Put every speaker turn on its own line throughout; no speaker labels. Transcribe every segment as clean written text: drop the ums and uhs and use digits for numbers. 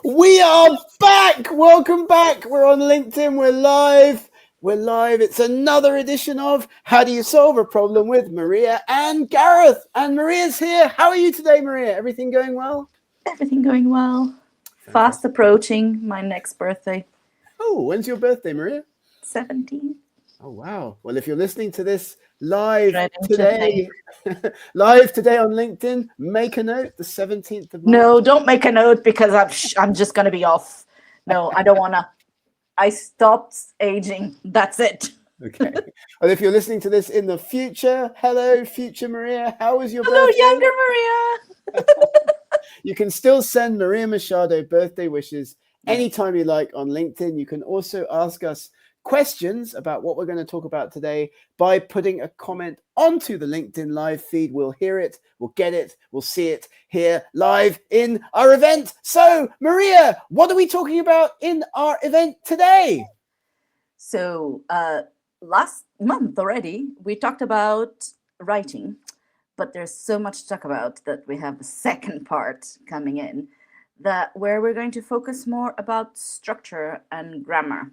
We are back. Welcome back. We're on LinkedIn. We're live. We're live. It's another edition of How Do You Solve a Problem with Maria and Gareth. And Maria's here. How are you today, Maria? Everything going well?
Everything going well. Fast
Fantastic.
approaching my next birthday.
Oh, when's your birthday, Maria?
17.
Oh, wow. Well, if you're listening to this live
Dreading today.
today, live today on LinkedIn, make a note, the 17th of March.
No, don't make a note because I'm just going to be off. No, I don't want to. I stopped aging. That's it.
Okay. Well, if you're listening to this in the future, hello, future Maria. How was your
Hello,
birthday?
younger Maria.
You can still send Maria Machado birthday wishes anytime you like on LinkedIn. You can also ask us questions about what we're going to talk about today by putting a comment onto the LinkedIn live feed. We'll hear it, we'll get it, we'll see it here live in our event. So, Maria, what are we talking about in our event today?
So, last month already, we talked about writing, but there's so much to talk about that we have a second part coming in where we're going to focus more about structure and grammar,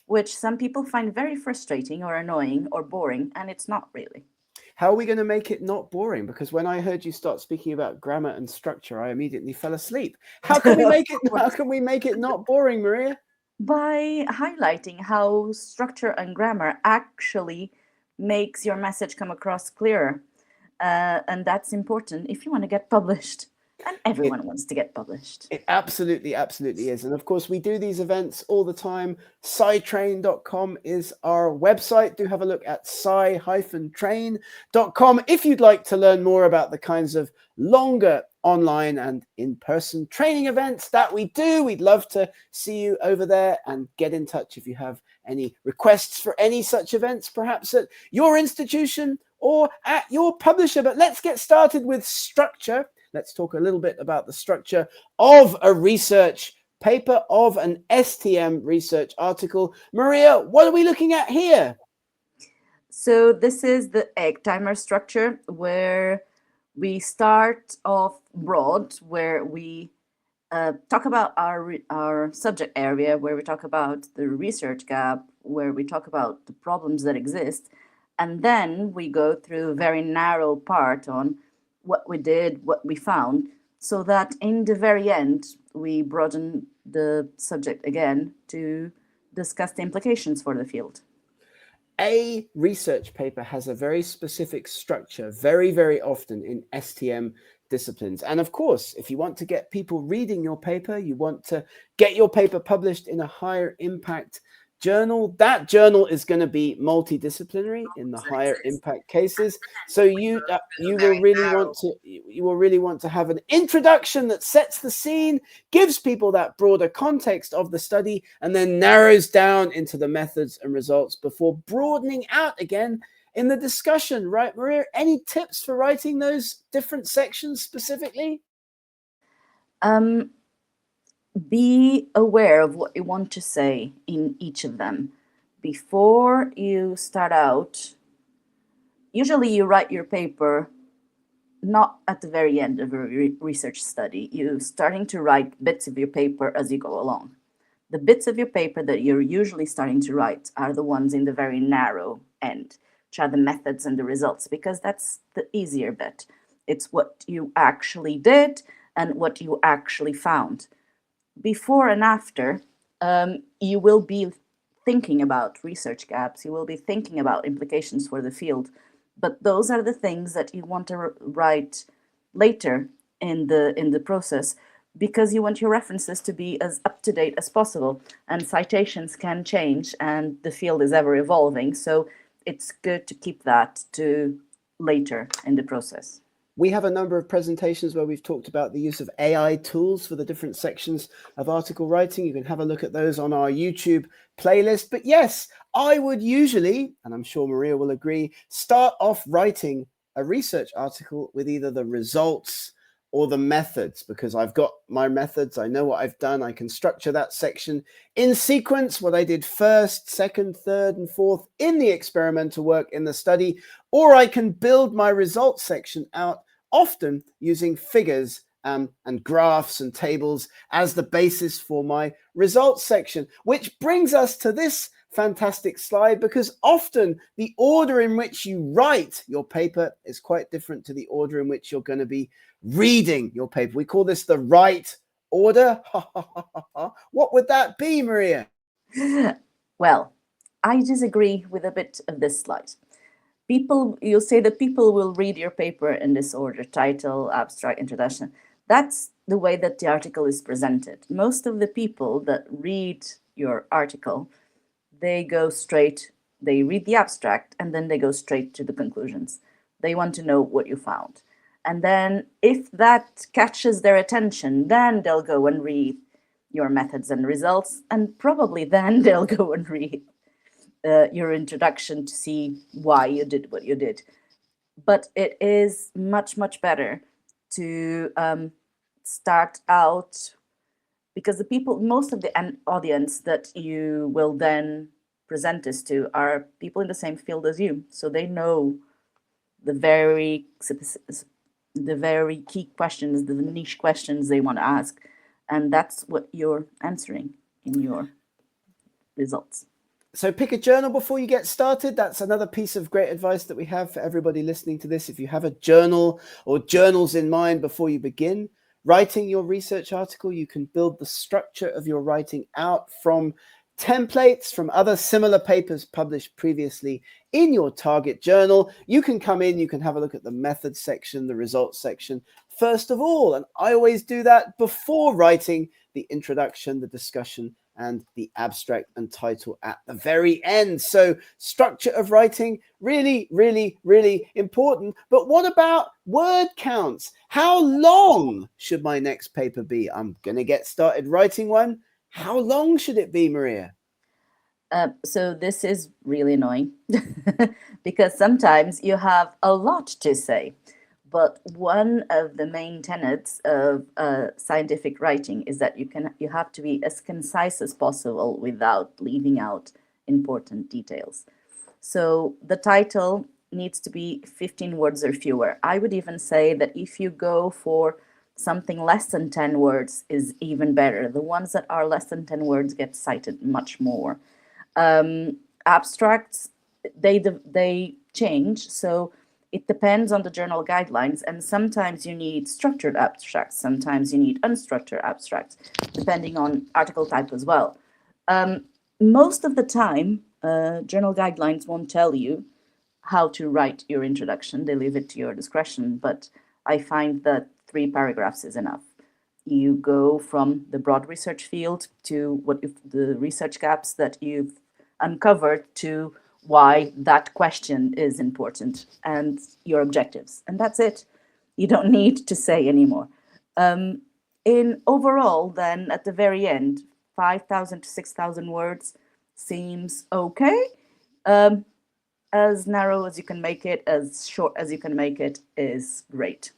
which some people find very frustrating or annoying or boring, and it's not really.
How are we going to make it not boring? Because when I heard you start speaking about grammar and structure, I immediately fell asleep. How can we make it? How can we make it not boring, Maria?
By highlighting how structure and grammar actually makes your message come across clearer. And that's important if you want to get published. And everyone wants to get published.
It absolutely is. And of course, we do these events all the time. scitrain.com is our website. Do have a look at sci-train.com if you'd like to learn more about the kinds of longer online and in-person training events that we do. We'd love to see you over there, and get in touch if you have any requests for any such events, perhaps at your institution or at your publisher. But let's get started with structure. Let's talk a little bit about the structure of a research paper, of an STM research article. Maria, what are we looking at here?
So this is the egg timer structure, where we start off broad, where we talk about our subject area, where we talk about the research gap, where we talk about the problems that exist. And then we go through a very narrow part on what we did, what we found, so that in the very end, we broaden the subject again to discuss the implications for the field.
A research paper has a very specific structure, very often in STM disciplines. And of course, if you want to get people reading your paper, you want to get your paper published in a higher impact journal, that journal is going to be multidisciplinary in the higher impact cases. So you will really want to have an introduction that sets the scene, gives people that broader context of the study, and then narrows down into the methods and results before broadening out again in the discussion. Right, Maria? Any tips for writing those different sections specifically?
Be aware of what you want to say in each of them. Before you start out, usually you write your paper not at the very end of a research study. You're starting to write bits of your paper as you go along. The bits of your paper that you're usually starting to write are the ones in the very narrow end, which are the methods and the results, because that's the easier bit. It's what you actually did and what you actually found. Before and after, you will be thinking about research gaps, you will be thinking about implications for the field, but those are the things that you want to write later in the process, because you want your references to be as up to date as possible, and citations can change and the field is ever evolving, so it's good to keep that to later in the process.
We have a number of presentations where we've talked about the use of AI tools for the different sections of article writing. You can have a look at those on our YouTube playlist. But yes, I would usually, and I'm sure Maria will agree, start off writing a research article with either the results or the methods, because I've got my methods, I know what I've done, I can structure that section in sequence, what I did first, second, third, and fourth in the experimental work in the study, or I can build my results section out, often using figures and graphs and tables as the basis for my results section, which brings us to this fantastic slide, because often the order in which you write your paper is quite different to the order in which you're going to be reading your paper. We call this the right order. What would that be, Maria?
Well, I disagree with a bit of this slide. You'll say that people will read your paper in this order: title, abstract, introduction. That's the way that the article is presented. Most of the people that read your article, they read the abstract, and then they go straight to the conclusions. They want to know what you found. And then if that catches their attention, then they'll go and read your methods and results, and probably then they'll go and read your introduction to see why you did what you did. But it is much, much better to start out, because most of the audience that you will then present this to are people in the same field as you. So they know the very key questions, the niche questions they want to ask. And that's what you're answering in your results.
So pick a journal before you get started. That's another piece of great advice that we have for everybody listening to this. If you have a journal or journals in mind before you begin writing your research article, you can build the structure of your writing out from templates from other similar papers published previously in your target journal. You can come in, you can have a look at the methods section, the results section, first of all. And I always do that before writing the introduction, the discussion, and the abstract and title at the very end. So structure of writing, really, really, really important. But what about word counts? How long should my next paper be? I'm going to get started writing one. How long should it be, Maria?
So this is really annoying because sometimes you have a lot to say. But one of the main tenets of scientific writing is that you have to be as concise as possible without leaving out important details. So the title needs to be 15 words or fewer. I would even say that if you go for something less than 10 words is even better. The ones that are less than 10 words get cited much more. Abstracts, they change, so it depends on the journal guidelines, and sometimes you need structured abstracts, sometimes you need unstructured abstracts, depending on article type as well. Most of the time, journal guidelines won't tell you how to write your introduction. They leave it to your discretion, but I find that 3 paragraphs is enough. You go from the broad research field to the research gaps that you've uncovered to why that question is important and your objectives. And that's it. You don't need to say anymore. In overall, then at the very end, 5,000 to 6,000 words seems okay. As narrow as you can make it, as short as you can make it is great.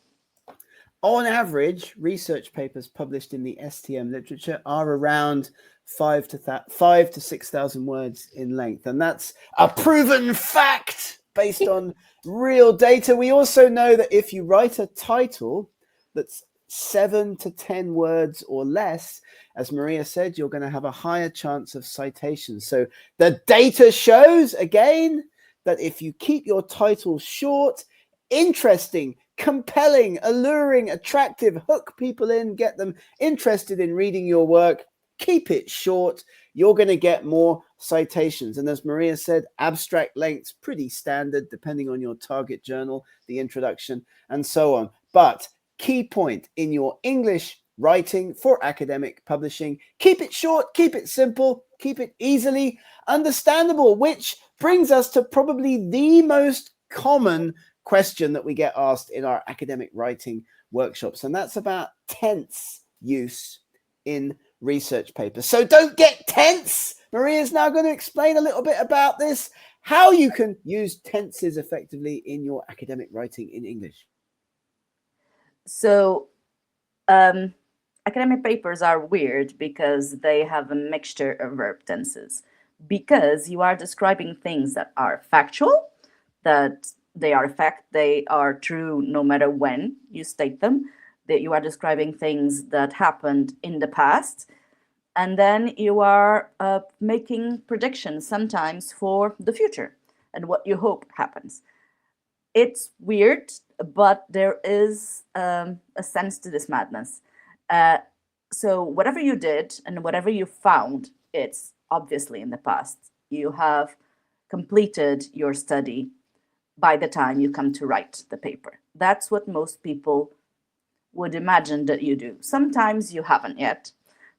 On average, research papers published in the STM literature are around 5,000 to 6,000 words in length. And that's a proven fact based on real data. We also know that if you write a title that's 7 to 10 words or less, as Maria said, you're going to have a higher chance of citation. So the data shows, again, that if you keep your title short, interesting, compelling, alluring, attractive, hook people in, get them interested in reading your work, keep it short, you're going to get more citations. And as Maria said, abstract length's pretty standard depending on your target journal, the introduction, and so on. But key point in your English writing for academic publishing, keep it short, keep it simple, keep it easily understandable, which brings us to probably the most common question that we get asked in our academic writing workshops, and that's about tense use in research papers. So don't get tense. Maria's now going to explain a little bit about this, how you can use tenses effectively in your academic writing in English.
So academic papers are weird because they have a mixture of verb tenses, because you are describing things that are factual, that they are true no matter when you state them, that you are describing things that happened in the past, and then you are making predictions sometimes for the future and what you hope happens. It's weird, but there is a sense to this madness. Uh, so whatever you did and whatever you found, it's obviously in the past. You have completed your study by the time you come to write the paper. That's what most people would imagine that you do. Sometimes you haven't yet.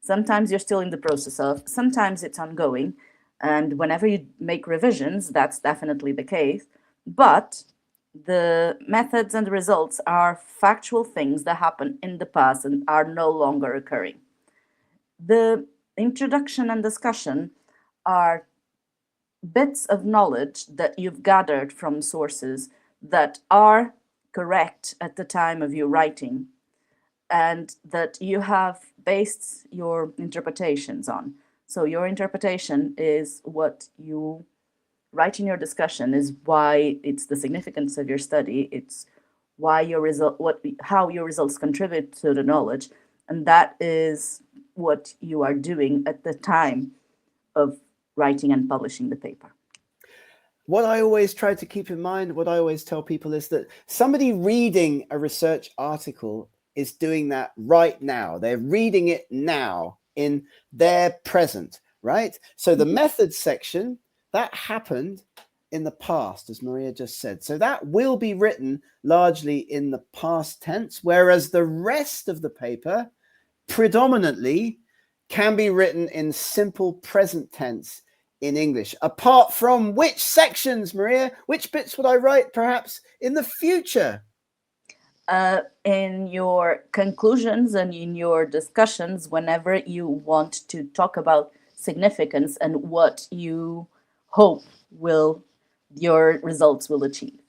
Sometimes you're still in the process of. Sometimes it's ongoing. And whenever you make revisions, that's definitely the case. But the methods and the results are factual things that happened in the past and are no longer occurring. The introduction and discussion are bits of knowledge that you've gathered from sources that are correct at the time of your writing and that you have based your interpretations on. So your interpretation is what you write in your discussion, is why it's the significance of your study, it's why your result, what, how your results contribute to the knowledge, and that is what you are doing at the time of writing and publishing the paper.
What I always try to keep in mind, what I always tell people is that somebody reading a research article is doing that right now. They're reading it now in their present, right? So the methods section, that happened in the past, as Maria just said. So that will be written largely in the past tense, whereas the rest of the paper predominantly can be written in simple present tense in English. Apart from which sections, Maria? Which bits would I write perhaps in the future?
In your conclusions and in your discussions, whenever you want to talk about significance and what you hope will your results will achieve.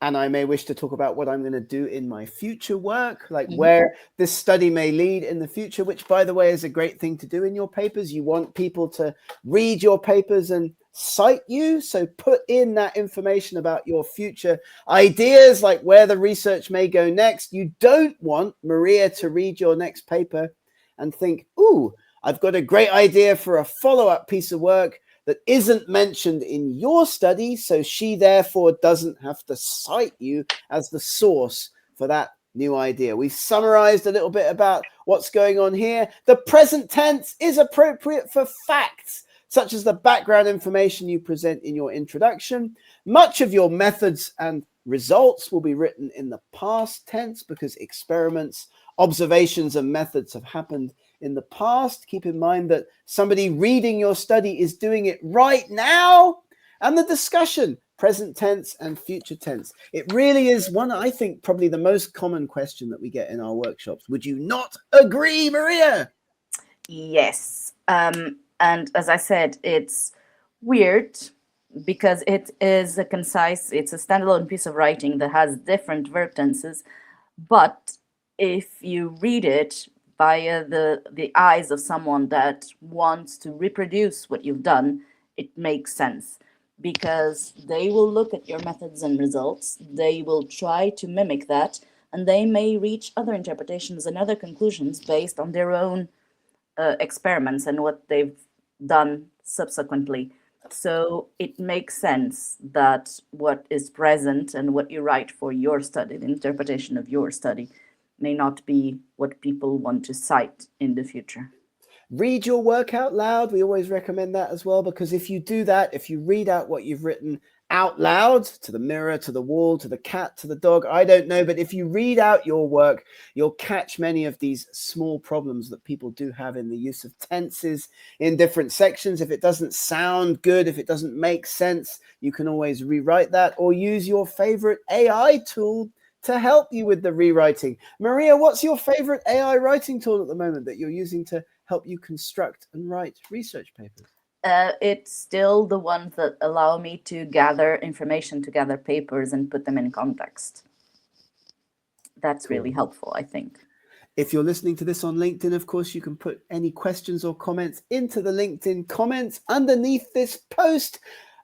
And I may wish to talk about what I'm going to do in my future work, like where this study may lead in the future, which, by the way, is a great thing to do in your papers. You want people to read your papers and cite you. So put in that information about your future ideas, like where the research may go next. You don't want Maria to read your next paper and think, ooh, I've got a great idea for a follow-up piece of work that isn't mentioned in your study, so she therefore doesn't have to cite you as the source for that new idea. We've summarized a little bit about what's going on here. The present tense is appropriate for facts, such as the background information you present in your introduction. Much of your methods and results will be written in the past tense because experiments, observations, and methods have happened in the past. Keep in mind that somebody reading your study is doing it right now. And the discussion, present tense and future tense. It really is one, I think, probably the most common question that we get in our workshops. Would you not agree, Maria?
Yes. And as I said, it's weird because it is a concise, it's a standalone piece of writing that has different verb tenses. But if you read it via the eyes of someone that wants to reproduce what you've done, it makes sense because they will look at your methods and results, they will try to mimic that, and they may reach other interpretations and other conclusions based on their own experiments and what they've done subsequently. So it makes sense that what is present and what you write for your study, the interpretation of your study, may not be what people want to cite in the future.
Read your work out loud. We always recommend that as well, because if you do that, if you read out what you've written out loud to the mirror, to the wall, to the cat, to the dog, I don't know, but if you read out your work, you'll catch many of these small problems that people do have in the use of tenses in different sections. If it doesn't sound good, if it doesn't make sense, you can always rewrite that or use your favorite AI tool to help you with the rewriting. Maria, what's your favorite AI writing tool at the moment that you're using to help you construct and write research papers?
It's still the ones that allow me to gather information, to gather papers and put them in context. That's
Cool.
really helpful, I think.
If you're listening to this on LinkedIn, of course, you can put any questions or comments into the LinkedIn comments underneath this post.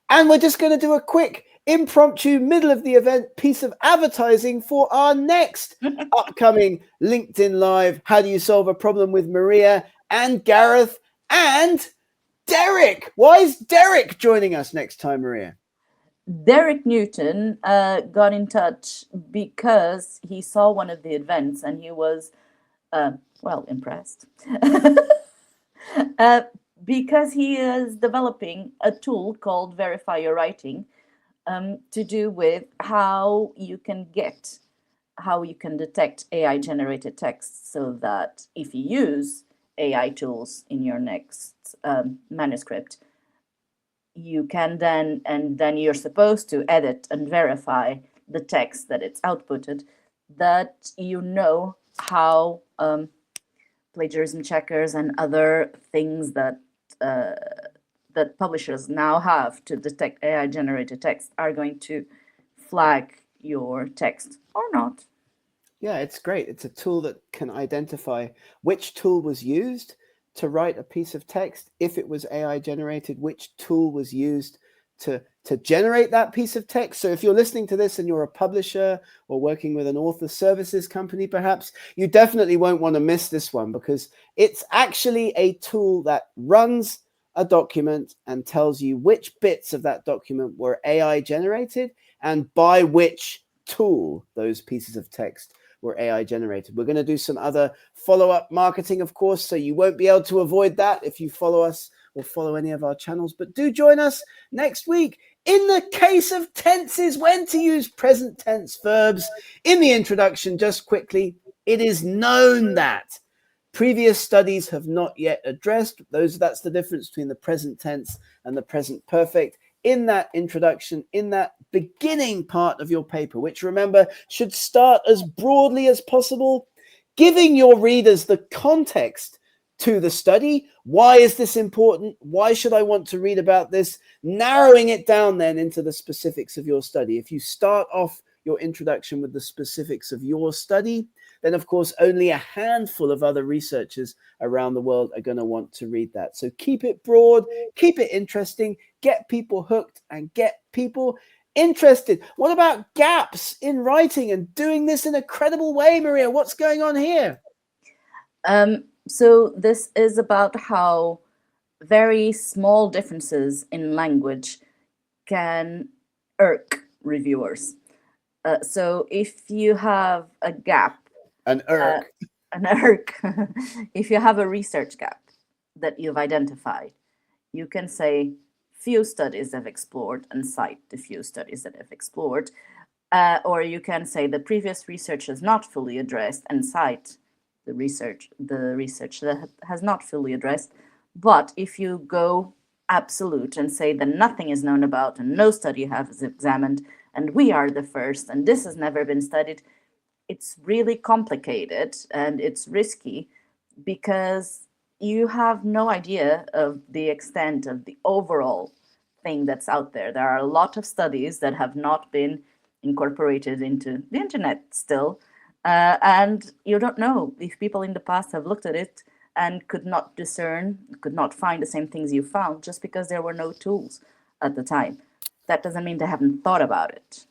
And we're just going to do a quick impromptu middle of the event piece of advertising for our next upcoming LinkedIn Live. How do you solve a problem with Maria and Gareth and Derek? Why is Derek joining us next time, Maria?
Derek Newton got in touch because he saw one of the events and he was, well, impressed. Because he is developing a tool called Verify Your Writing to do with how you can detect AI generated text, so that if you use AI tools in your next manuscript, you can then you're supposed to edit and verify the text that it's outputted, that you know how plagiarism checkers and other things that that publishers now have to detect AI generated text are going to flag your text or not.
Yeah, it's great. It's a tool that can identify which tool was used to write a piece of text. If it was AI generated, which tool was used to generate that piece of text. So if you're listening to this and you're a publisher or working with an author services company, perhaps, you definitely won't want to miss this one, because it's actually a tool that runs a document and tells you which bits of that document were AI generated and by which tool those pieces of text were AI generated. We're going to do some other follow-up marketing, of course, so you won't be able to avoid that if you follow us or follow any of our channels. But do join us next week. In the case of tenses, when to use present tense verbs. In the introduction, just quickly, it is known that previous studies have not yet addressed those. That's the difference between the present tense and the present perfect. In that introduction, in that beginning part of your paper, which, remember, should start as broadly as possible, giving your readers the context to the study. Why is this important? Why should I want to read about this? Narrowing it down then into the specifics of your study. If you start off your introduction with the specifics of your study, then of course only a handful of other researchers around the world are going to want to read that. So keep it broad, keep it interesting, get people hooked and get people interested. What about gaps in writing and doing this in a credible way, Maria? What's going on here?
So this is about how very small differences in language can irk reviewers. So if you have a gap,
An irk.
if you have a research gap that you've identified, you can say few studies have explored and cite the few studies that have explored, or you can say the previous research has not fully addressed and cite the research that has not fully addressed. But if you go absolute and say that nothing is known about and no study has examined and we are the first and this has never been studied, it's really complicated and it's risky, because you have no idea of the extent of the overall thing that's out there. There are a lot of studies that have not been incorporated into the internet still, and you don't know if people in the past have looked at it and could not discern, could not find the same things you found, just because there were no tools at the time. That doesn't mean they haven't thought about it.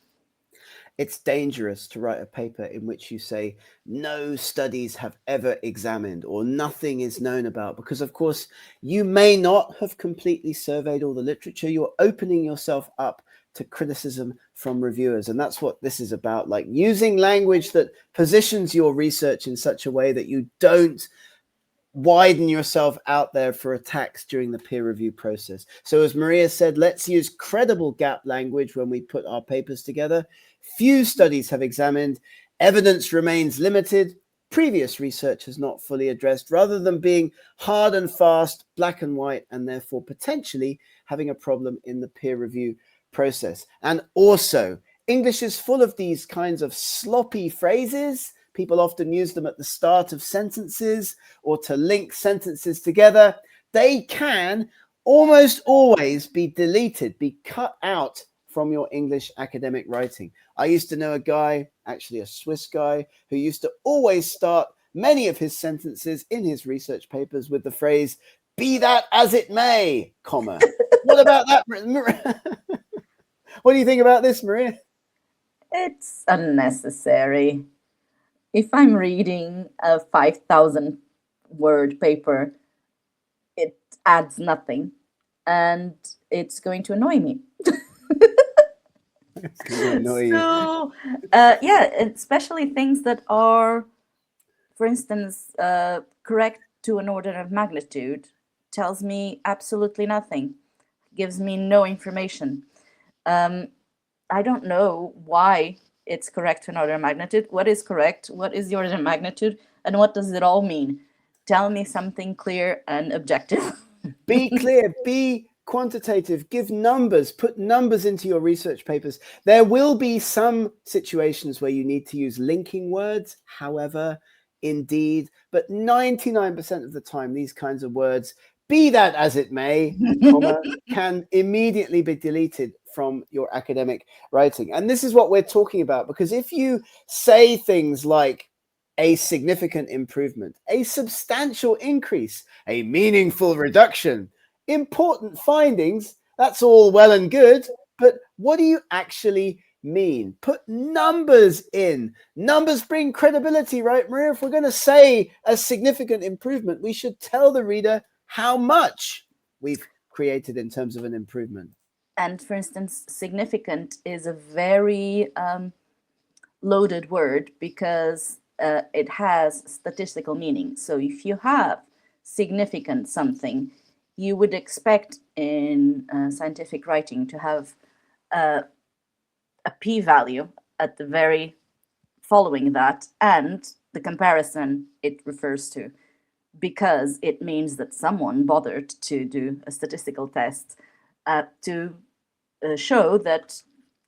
It's dangerous to write a paper in which you say no studies have ever examined or nothing is known about, because of course you may not have completely surveyed all the literature. You're opening yourself up to criticism from reviewers, and that's what this is about, like using language that positions your research in such a way that you don't widen yourself out there for attacks during the peer review process. So as Maria said, let's use credible gap language when we put our papers together. Few studies have examined, evidence remains limited, previous research has not fully addressed, rather than being hard and fast, black and white, and therefore potentially having a problem in the peer review process. And also, English is full of these kinds of sloppy phrases. People often use them at the start of sentences or to link sentences together. They can almost always be deleted, be cut out from your English academic writing. I used to know a guy, actually a Swiss guy, who used to always start many of his sentences in his research papers with the phrase, "Be that as it may, comma." What about that? What do you think about this, Maria?
It's unnecessary. If I'm reading a 5,000 word paper, it adds nothing and it's going to annoy me.
It's going to annoy you.
So, yeah, especially things that are, for instance, correct to an order of magnitude, tells me absolutely nothing, gives me no information. I don't know why it's correct to an order of magnitude. What is correct? What is the order of magnitude? And what does it all mean? Tell me something clear and objective.
Be clear, be quantitative, give numbers, put numbers into your research papers. There will be some situations where you need to use linking words, however, indeed, but 99% of the time, these kinds of words, be that as it may, comma, can immediately be deleted from your academic writing. And this is what we're talking about, because if you say things like a significant improvement, a substantial increase, a meaningful reduction, important findings, that's all well and good, but what do you actually mean? Put numbers in. Numbers bring credibility, right, Maria? If we're going to say a significant improvement, we should tell the reader how much we've created in terms of an improvement.
And for instance, significant is a very loaded word because it has statistical meaning. So if you have significant something, you would expect in scientific writing to have a p-value at the very following that and the comparison it refers to, because it means that someone bothered to do a statistical test to show that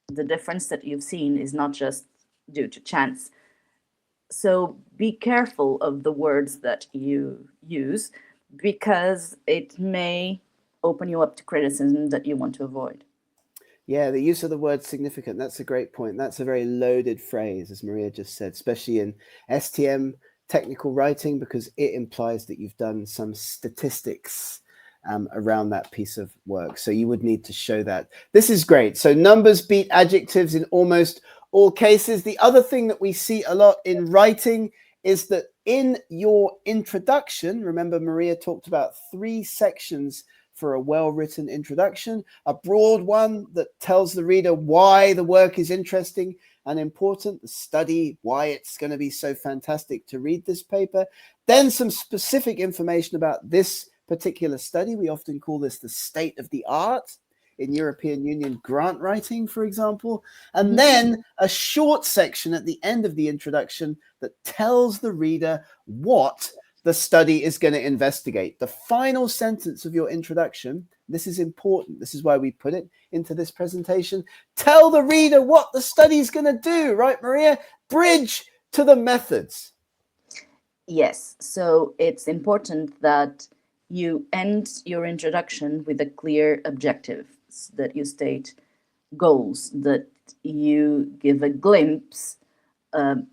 the difference that you've seen is not just due to chance. So be careful of the words that you use, because it may open you up to criticism that you want to avoid.
Yeah, the use of the word significant, that's a great point. That's a very loaded phrase, as Maria just said, especially in STM technical writing, because it implies that you've done some statistics around that piece of work. So you would need to show that. This is great. So numbers beat adjectives in almost all cases. The other thing that we see a lot in writing is that in your introduction, remember Maria talked about 3 sections for a well-written introduction, a broad one that tells the reader why the work is interesting and important, the study, why it's going to be so fantastic to read this paper, then some specific information about this particular study. We often call this the state of the art in European Union grant writing, for example, and then a short section at the end of the introduction that tells the reader what the study is going to investigate. The final sentence of your introduction, this is important, this is why we put it into this presentation, tell the reader what the study is going to do, right, Maria? Bridge to the methods.
Yes, so it's important that you end your introduction with a clear objective, that you state goals, that you give a glimpse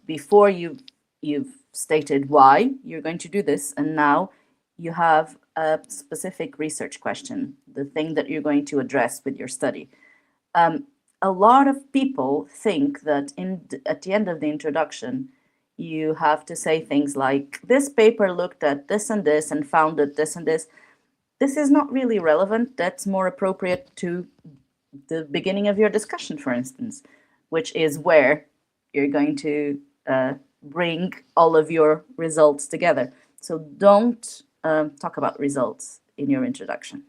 before you've stated why you're going to do this, and now you have a specific research question, the thing that you're going to address with your study. A lot of people think that at the end of the introduction, you have to say things like, this paper looked at this and this and found that this and this. This is not really relevant. That's more appropriate to the beginning of your discussion, for instance, which is where you're going to bring all of your results together. So don't talk about results in your introduction.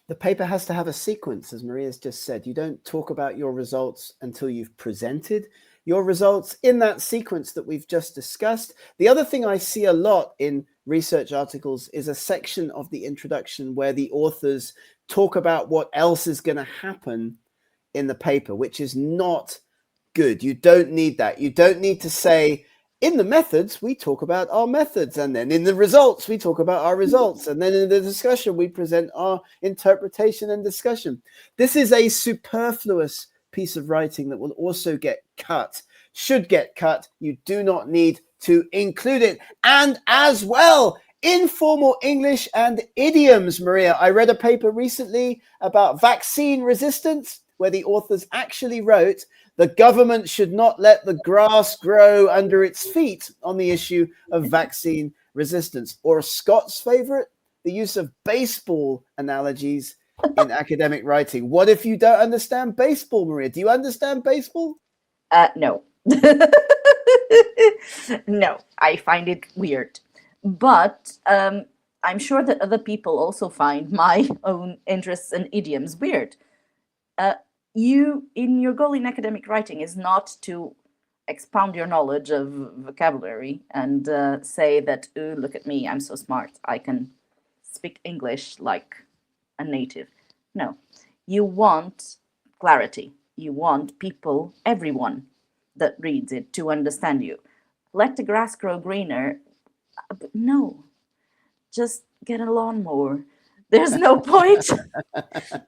The paper has to have a sequence, as Maria's just said. You don't talk about your results until you've presented your results in that sequence that we've just discussed. The other thing I see a lot in research articles is a section of the introduction where the authors talk about what else is going to happen in the paper, which is not good. You don't need that. You don't need to say, in the methods, we talk about our methods, and then in the results, we talk about our results, and then in the discussion, we present our interpretation and discussion. This is a superfluous piece of writing that will also get cut, should get cut. You do not need to include it. And as well, informal English and idioms, Maria. I read a paper recently about vaccine resistance. where the authors actually wrote, the government should not let the grass grow under its feet on the issue of vaccine resistance. Or a Scots favorite, the use of baseball analogies in academic writing. What if you don't understand baseball, Maria? Do you understand baseball?
No. No, I find it weird. But I'm sure that other people also find my own interests and idioms weird. Your goal in academic writing is not to expound your knowledge of vocabulary and say that, oh, look at me, I'm so smart, I can speak English like a native. No, you want clarity. You want people, everyone that reads it, to understand you. Let the grass grow greener. No, just get a lawnmower. There's no point.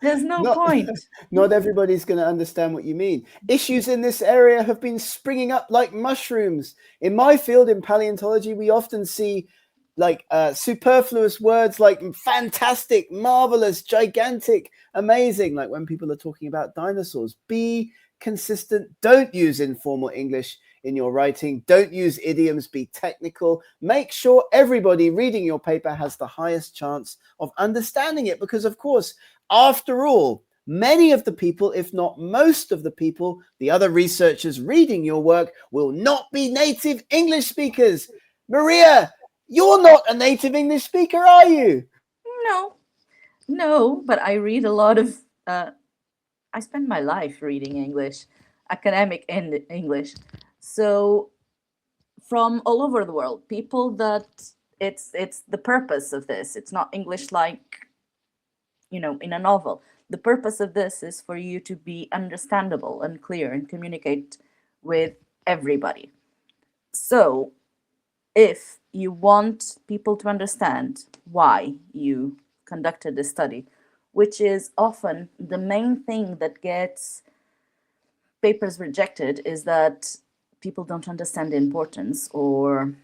There's no point.
Not everybody's going to understand what you mean. Issues in this area have been springing up like mushrooms. In my field, in paleontology, we often see like superfluous words like fantastic, marvelous, gigantic, amazing, like when people are talking about dinosaurs. Be consistent. Don't use informal English in your writing. Don't use idioms. Be technical. Make sure everybody reading your paper has the highest chance of understanding it, because of course, after all, many of the people, if not most of the people, the other researchers reading your work will not be native English speakers. Maria, you're not a native English speaker, are you?
No, but I read a lot of, I spend my life reading English, academic and English. So from all over the world, people that it's the purpose of this. It's not English like, in a novel. The purpose of this is for you to be understandable and clear and communicate with everybody. So if you want people to understand why you conducted this study, which is often the main thing that gets papers rejected, is that people don't understand the importance, or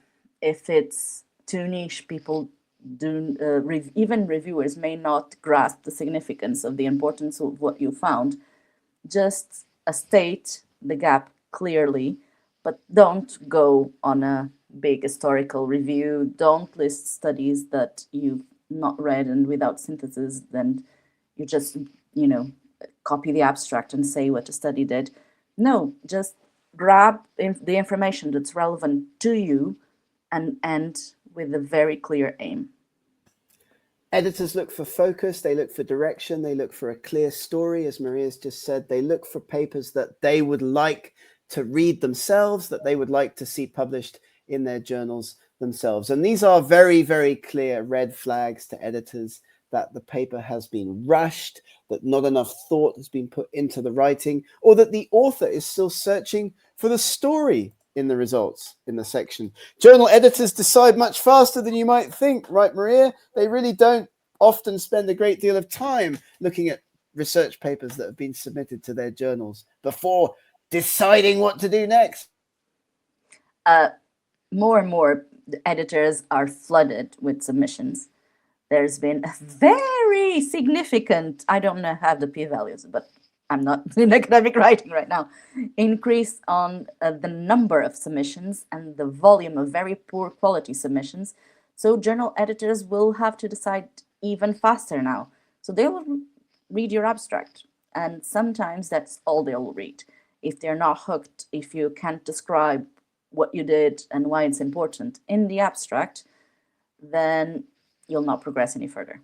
if it's too niche, people even reviewers may not grasp the significance of the importance of what you found. Just state the gap clearly, but don't go on a big historical review. Don't list studies that you've not read, and without synthesis, then you just, copy the abstract and say what the study did. No, just grab the information that's relevant to you and end with a very clear aim.
Editors look for focus, they look for direction, they look for a clear story, as Maria's just said. They look for papers that they would like to read themselves, that they would like to see published in their journals themselves. And these are very, very clear red flags to editors that the paper has been rushed, that not enough thought has been put into the writing, or that the author is still searching for the story in the results in the section. Journal editors decide much faster than you might think, right, Maria? They really don't often spend a great deal of time looking at research papers that have been submitted to their journals before deciding what to do next.
More and more editors are flooded with submissions. There's been a very significant, I don't know have the p-values, but I'm not in academic writing right now, increase on the number of submissions and the volume of very poor quality submissions. So journal editors will have to decide even faster now. So they will read your abstract, and sometimes that's all they'll read. If they're not hooked, if you can't describe what you did and why it's important in the abstract, then you'll not progress any further.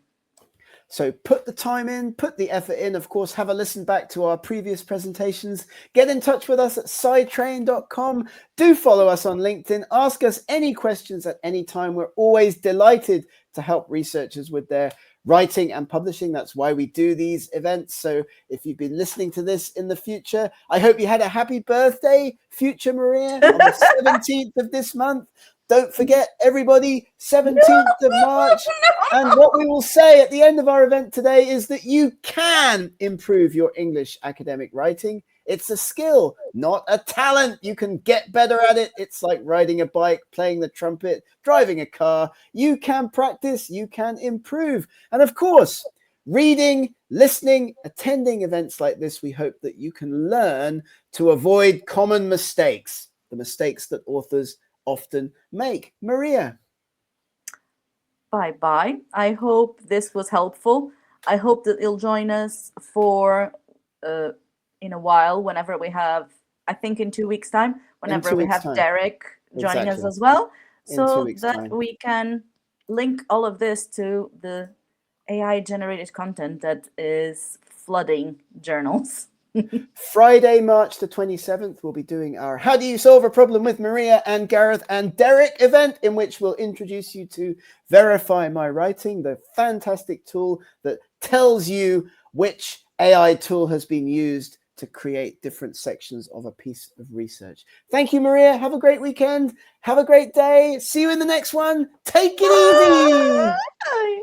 So put the time in, put the effort in. Of course, have a listen back to our previous presentations. Get in touch with us at scitrain.com. Do follow us on LinkedIn. Ask us any questions at any time. We're always delighted to help researchers with their writing and publishing. That's why we do these events. So if you've been listening to this in the future, I hope you had a happy birthday, future Maria, on the 17th of this month. Don't forget, everybody, 17th of March. And what we will say at the end of our event today is that you can improve your English academic writing. It's a skill, not a talent. You can get better at it. It's like riding a bike, playing the trumpet, driving a car. You can practice, you can improve. And of course, reading, listening, attending events like this, we hope that you can learn to avoid common mistakes, the mistakes that authors often make. Maria.
Bye-bye. I hope this was helpful. I hope that you'll join us for in a while, whenever we have, I think in 2 weeks' time, whenever we have Derek joining us as well, so that we can link all of this to the AI-generated content that is flooding journals.
Friday, March the 27th, we'll be doing our How Do You Solve a Problem with Maria and Gareth and Derek event, in which we'll introduce you to Verify My Writing, the fantastic tool that tells you which AI tool has been used to create different sections of a piece of research. Thank you, Maria. Have a great weekend. Have a great day. See you in the next one. Take it easy.
Bye.